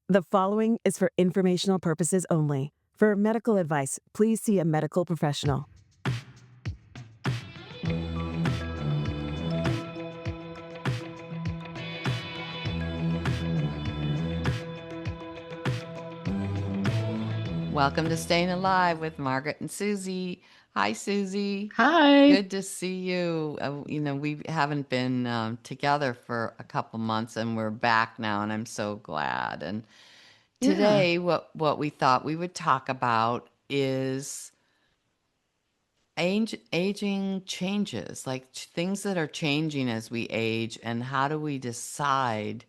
The following is for informational purposes only. For medical advice, please see a medical professional. Welcome to Staying Alive with Margaret and Susie. Hi, Susie. Hi. Good to see you. We haven't been together for a couple months, and we're back now, and I'm so glad. And Yeah. today, what we thought we would talk about is aging changes, like things that are changing as we age, and how do we decide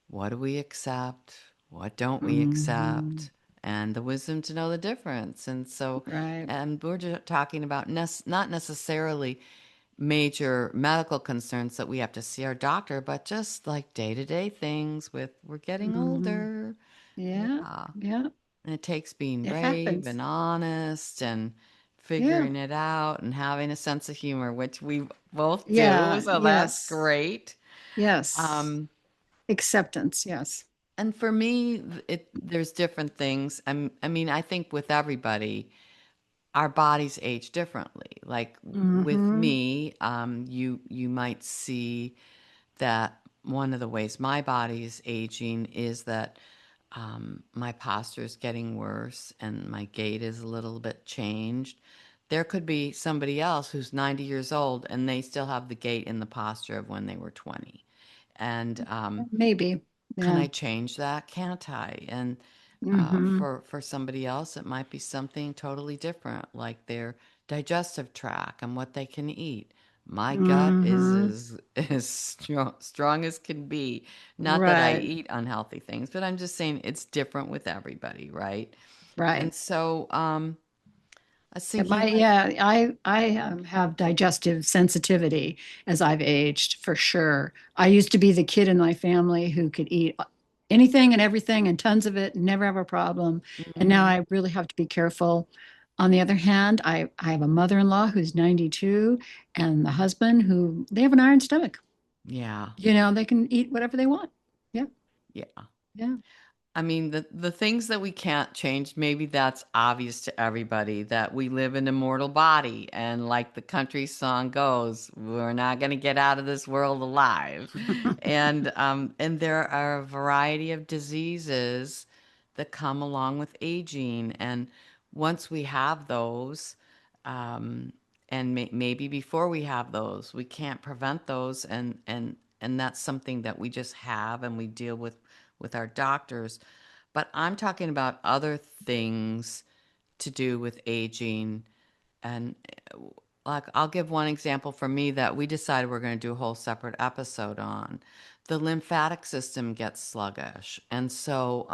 what do we accept, what don't we Hmm. accept, and the wisdom to know the difference. And so, Right. and we're just talking about not necessarily major medical concerns that we have to see our doctor, but just like day-to-day things with we're getting Hmm. older. Yeah. Yeah. Yeah. And it takes being It brave happens. and honest and Yeah. figuring it out and having a sense of humor, which we both do. Yeah. So that's Yes. great. Yes. Um, Acceptance. Yes. And for me, there's different things. I mean, I think with everybody, our bodies age differently. Like with Hmm. me, you might see that one of the ways my body is aging is that my posture is getting worse and my gait is a little bit changed. There could be somebody else who's 90 years old and they still have the gait and the posture of when they were 20. And Maybe. can Yeah. I change that? Can't I? And Hmm. for somebody else, it might be something totally different, like their digestive tract and what they can eat. My gut is Hmm. as strong as can be. Not that I Right. eat unhealthy things, but I'm just saying it's different with everybody, right? Right. And so I was And thinking, like, I have digestive sensitivity as I've aged for sure. I used to be the kid in my family who could eat anything and everything and tons of it, never have a problem. And now mhm, I really have to be careful. On the other hand, I have a mother-in-law who's 92 and the husband who they have an iron stomach. yeah, They can eat whatever they want. Yeah, yeah. yeah. I mean, the things that we can't change, maybe that's obvious to everybody that we live in a mortal body. And like the country song goes, we're not going to get out of this world alive. And there are a variety of diseases that come along with aging. And once we have those, um, and maybe before we have those, we can't prevent those. And that's something that we just have and we deal with our doctors. But I'm talking about other things to do with aging. And like, I'll give one example for me that we decided we're going to do a whole separate episode on. The lymphatic system gets sluggish. And so,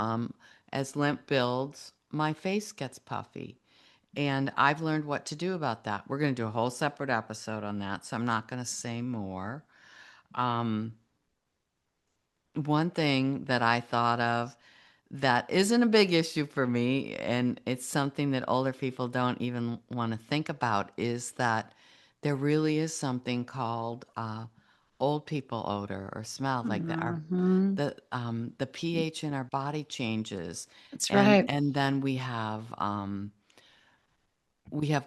as lymph builds, my face gets puffy. And I've learned what to do about that. We're going to do a whole separate episode on that. So I'm not going to say more. Um, One thing that I thought of that isn't a big issue for me, and it's something that older people don't even want to think about, is that there really is something called old people odor or smell, like that our Hmm. the pH in our body changes, That's and right. then we have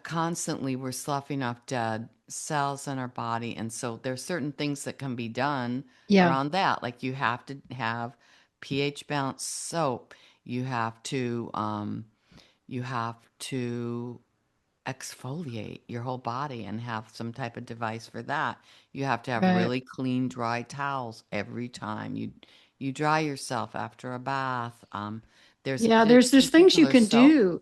constantly we're sloughing off dead cells in our body, and so there's certain things that can be done Yeah, around that, like you have to have pH balanced soap. You have to exfoliate your whole body and have some type of device for that. You have to have right. really clean dry towels every time you dry yourself after a bath. There's a Yeah, there's things you particular can soap. do.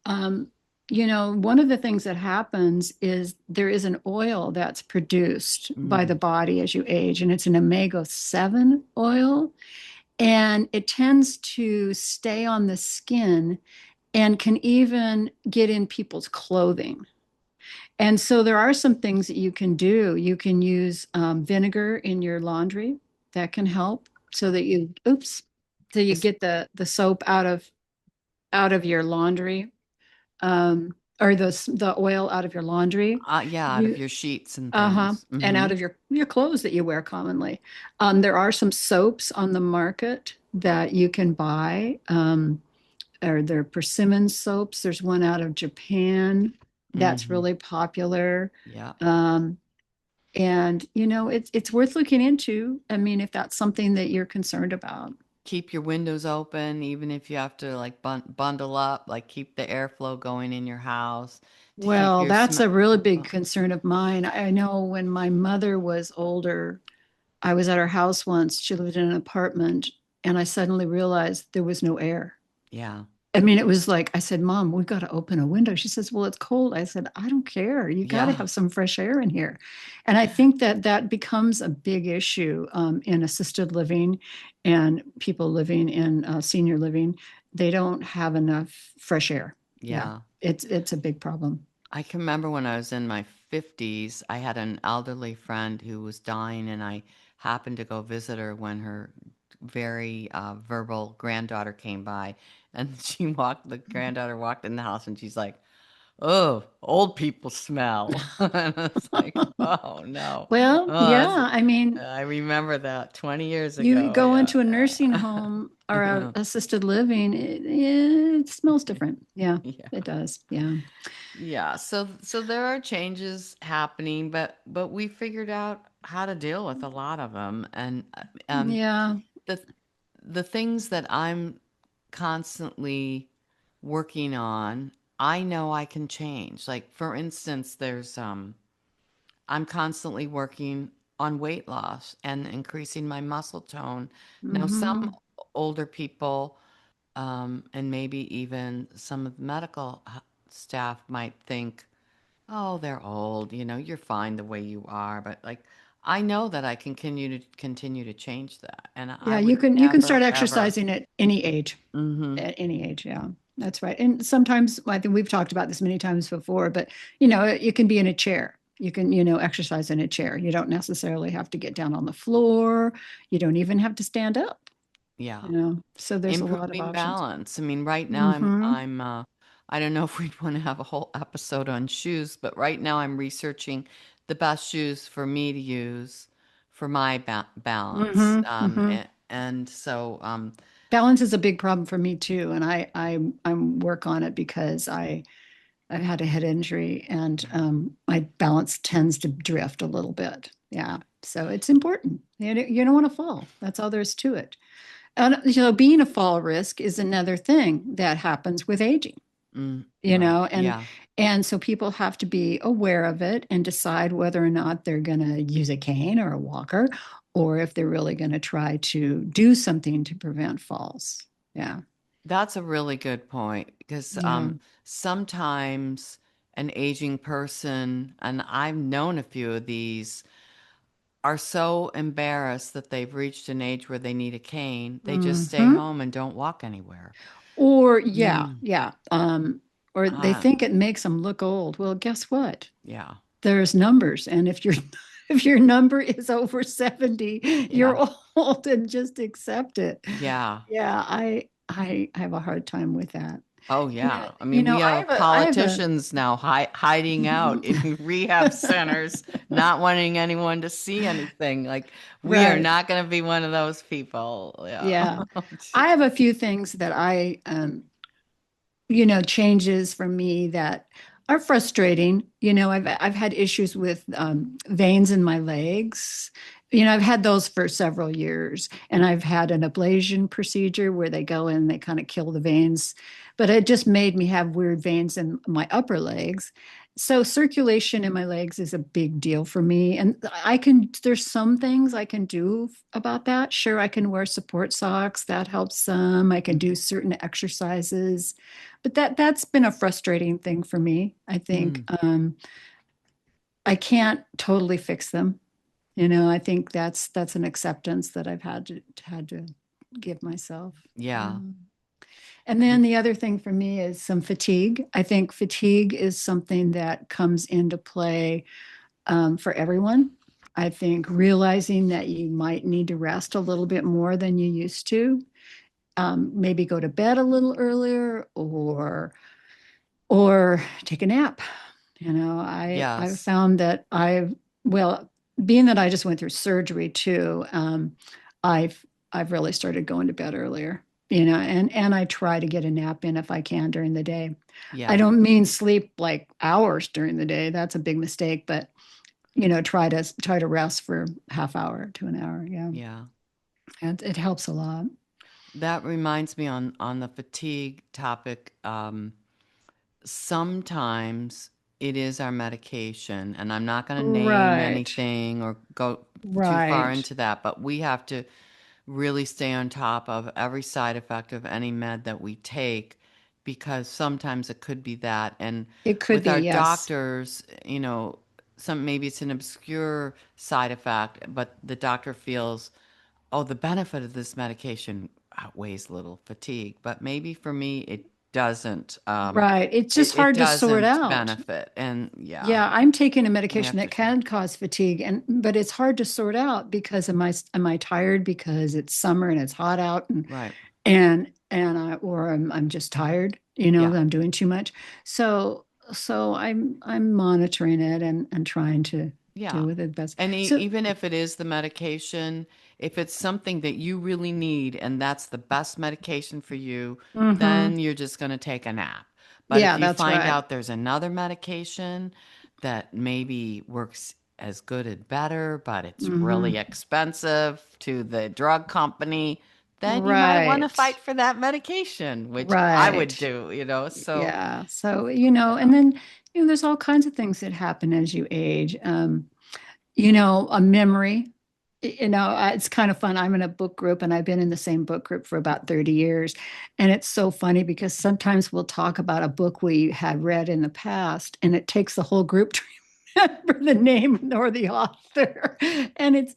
Um, One of the things that happens is there is an oil that's produced by Mm, the body as you age, and it's an omega-7 oil, and it tends to stay on the skin and can even get in people's clothing. And so there are some things that you can do. You can use vinegar in your laundry that can help so that so you is get the soap out of your laundry, or the oil out of your laundry. yeah, out of You your sheets and uh-huh, things. and Mm-hmm. out of your clothes that you wear commonly. There are some soaps on the market that you can buy. Or their persimmon soaps. There's one out of Japan that's Hmm. really popular. Yeah. Um, and it's worth looking into. I mean, if that's something that you're concerned about. Keep your windows open, even if you have to like bundle up, like keep the airflow going in your house to keep Well, your that's smell. a really big concern of mine. I know when my mother was older, I was at her house once. She lived in an apartment, and I suddenly realized there was no air. Yeah. I mean, it was like I said, Mom, we've got to open a window. She says, Well, it's cold. I said, I don't care. You got to Yeah. have some fresh air in here. And I think that that becomes a big issue in assisted living and people living in senior living. They don't have enough fresh air. Yeah, Yeah. it's a big problem. I can remember when I was in my 50s, I had an elderly friend who was dying, and I happened to go visit her when her very verbal granddaughter came by. And the granddaughter walked in the house, and she's like, "Oh, old people smell." And it's like, "Oh no." Well, Oh, yeah, I mean, I remember that 20 years you ago. go Yeah. into a nursing home or a Yeah. assisted living, it smells different. Yeah, Yeah. it does. Yeah. Yeah, so there are changes happening, but we figured out how to deal with a lot of them, and Yeah. the the things that I'm constantly working on, I know I can change. Like for instance, I'm constantly working on weight loss and increasing my muscle tone. Now, some Hmm. older people, and maybe even some of the medical staff might think, oh, they're old, you're fine the way you are. But like, I know that I can continue to change that. And Yeah, I would you can never, start ever. exercising at any age. Hmm. At any age, yeah. That's right. And sometimes I think we've talked about this many times before, but you can be in a chair. You can, exercise in a chair. You don't necessarily have to get down on the floor. You don't even have to stand up, Yeah. So there's a lot of Improving options. balance. I mean, right now Hmm. I don't know if we'd want to have a whole episode on shoes, but right now I'm researching the best shoes for me to use for my balance. Hmm. Hmm. And so, Balance is a big problem for me too, and I work on it because I've had a head injury and my balance tends to drift a little bit. Yeah. So it's important. You don't want to fall. That's all there is to it. And, being a fall risk is another thing that happens with aging, right. and Yeah. so people have to be aware of it and decide whether or not they're going to use a cane or a walker or if they're really going to try to do something to prevent falls. Yeah. That's a really good point because Yeah. sometimes an aging person, and I've known a few of these, are so embarrassed that they've reached an age where they need a cane, they just stay Hmm. home and don't walk anywhere. Or yeah, Mm. yeah. Or they Uh, think it makes them look old. Well, guess what? yeah, There's numbers, and if your if your number is over 70, you're yeah, old, and just accept it. yeah. Yeah, I have a hard time with that. Oh, And yeah. I mean, we have I have a politicians now hiding out in rehab centers, not wanting anyone to see anything. Like, we are right. not going to be one of those people. Yeah. Yeah. I have a few things that changes for me that are frustrating. I've had issues with veins in my legs. I've had those for several years, and I've had an ablation procedure where they go in, they kind of kill the veins, but it just made me have weird veins in my upper legs. So circulation in my legs is a big deal for me, and there's some things I can do about that. Sure, I can wear support socks, that helps some. I can do certain exercises, but that's been a frustrating thing for me. I think Mm, I can't totally fix them. I think that's an acceptance that I've had to give myself. yeah. And then the other thing for me is some fatigue. I think fatigue is something that comes into play for everyone. I think realizing that you might need to rest a little bit more than you used to, maybe go to bed a little earlier, or take a nap. I've Yes. found that well, being that I just went through surgery too, I've I've really started going to bed earlier, and I try to get a nap in if I can during the day. I Yeah. don't mean sleep like hours during the day. That's a big mistake, but try to rest for half hour to an hour. Yeah. Yeah. And it helps a lot. That reminds me on the fatigue topic. Sometimes it is our medication, and I'm not going to name Right. anything or go too far Right. into that, but we have to really stay on top of every side effect of any med that we take because sometimes it could be that. And It could with be, our yes. doctors, some maybe it's an obscure side effect, but the doctor feels, oh, the benefit of this medication outweighs little fatigue. But maybe for me, it doesn't. Right. It's It, just it hard to sort doesn't out. benefit. And yeah, Yeah, I'm taking a we medication have to that figure. can cause fatigue, and but it's hard to sort out because am I tired because it's summer and it's hot out, Right. or I'm just tired, Yeah. that I'm doing too much. So I'm monitoring it and trying to Yeah. do with it best. And So even if it is the medication, if it's something that you really need and that's the best medication for you, mhm. then you're just going to take a nap. But Yeah, if you that's find right. out there's another medication that maybe works as good and better, but it's really Hmm. expensive to the drug company, then you might want to fight Right. for that medication, which I would Right. do. So, Yeah. So, yeah. and then, there's all kinds of things that happen as you age. A memory. It's kind of fun. I'm in a book group and I've been in the same book group for about 30 years. And it's so funny because sometimes we'll talk about a book we had read in the past and it takes the whole group to remember the name or the author. And it's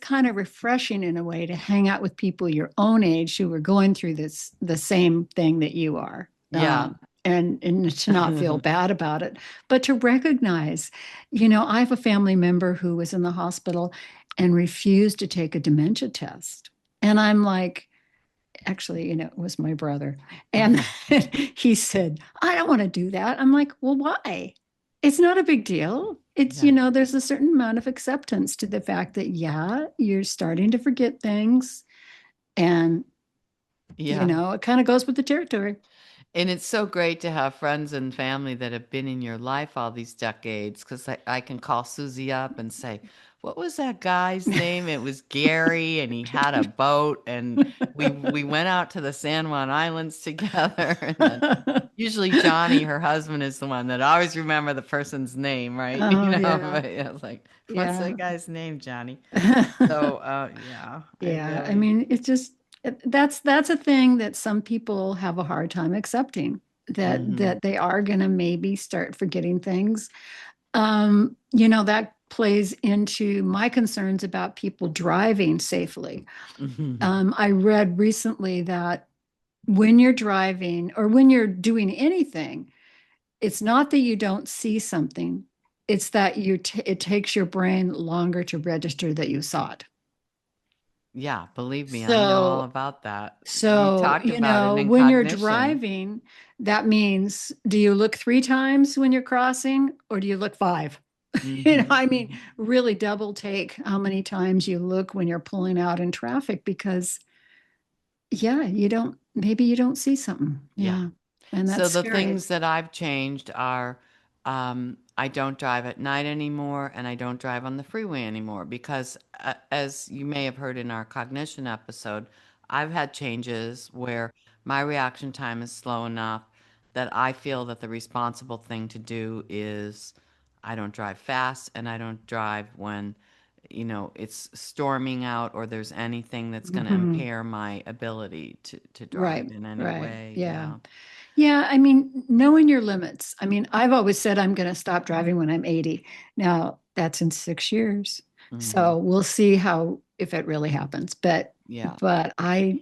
kind of refreshing in a way to hang out with people your own age who are going through the same thing that you are. Yeah. And to not feel bad about it, but to recognize, I have a family member who was in the hospital and refused to take a dementia test. And I'm like, actually, it was my brother. And he said, I don't want to do that. I'm like, well, why? It's not a big deal. It's, Yeah. there's a certain amount of acceptance to the fact that, yeah, you're starting to forget things. And, Yeah. it kind of goes with the territory. And it's so great to have friends and family that have been in your life all these decades because I can call Susie up and say, what was that guy's name? It was Gary, and he had a boat, and we went out to the San Juan Islands together. And then usually Johnny, her husband, is the one that I always remember the person's name, right? Oh, yeah. But yeah, it's like, what's Yeah. that guy's name, Johnny? So, yeah, I Yeah, I really, mean, it's just that's a thing that some people have a hard time accepting hmm that they are going to maybe start forgetting things. That plays into my concerns about people driving safely. I read recently that when you're driving or when you're doing anything, it's not that you don't see something, it's that it takes your brain longer to register that you saw it. Yeah, believe me, I know all So about that. We So, talked about it in when you're cognition. driving, that means do you look three times when you're crossing or do you look five? Mhm. I mean, really double take how many times you look when you're pulling out in traffic because, yeah, maybe you don't see something. Yeah. Yeah. And So that's the scary. things that I've changed are I don't drive at night anymore and I don't drive on the freeway anymore because, as you may have heard in our cognition episode, I've had changes where my reaction time is slow enough that I feel that the responsible thing to do is I don't drive fast and I don't drive when, it's storming out or there's anything that's going to Hmm. impair my ability to drive Right. in any Right. way. Yeah. Yeah. Yeah, I mean, knowing your limits. I mean, I've always said I'm going to stop driving when I'm 80. Now, that's in 6 years. hmm So we'll see how if it really happens. But Yeah. but I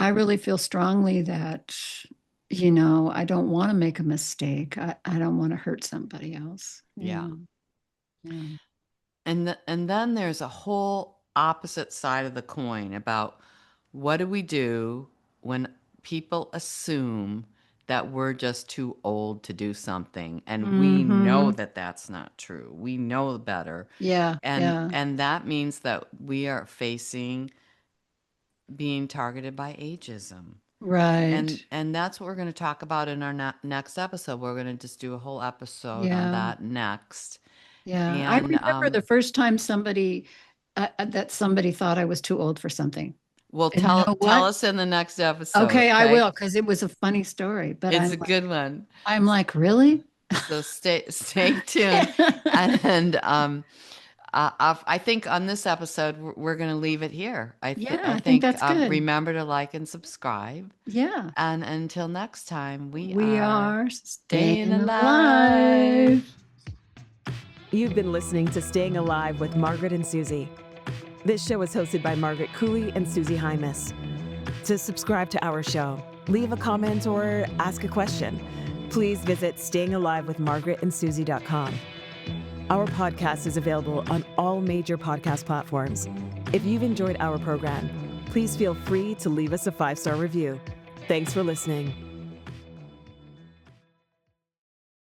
really feel strongly that, I don't want to make a mistake. I don't want to hurt somebody else. Yeah. Yeah. Yeah. And then there's a whole opposite side of the coin about what do we do when people assume that we're just too old to do something and we know Hmm. that that's not true. We know better. Yeah. And Yeah. and that means that we are facing being targeted by ageism. Right. And that's what we're going to talk about in our next episode. We're going to just do a whole episode on Yeah. that next. Yeah. I And remember the first time somebody thought I was too old for something. we'll And you know tell what? us in the next episode, Okay, I okay? will, because it was a funny story. But It's a good one. I'm like, really? So stay tuned. And I think on this episode we're going to leave it here. Yeah, I I think think that's good. remember to like and subscribe. Yeah. And until next time, we We are are staying staying alive. alive. You've been listening to Staying Alive with Margaret and Susie. This show is hosted by Margaret Cooley and Susie Hymas. To subscribe to our show, leave a comment or ask a question, please visit stayingalivewithmargaretandsusie.com. Our podcast is available on all major podcast platforms. If you've enjoyed our program, please feel free to leave us a 5-star review. Thanks for listening.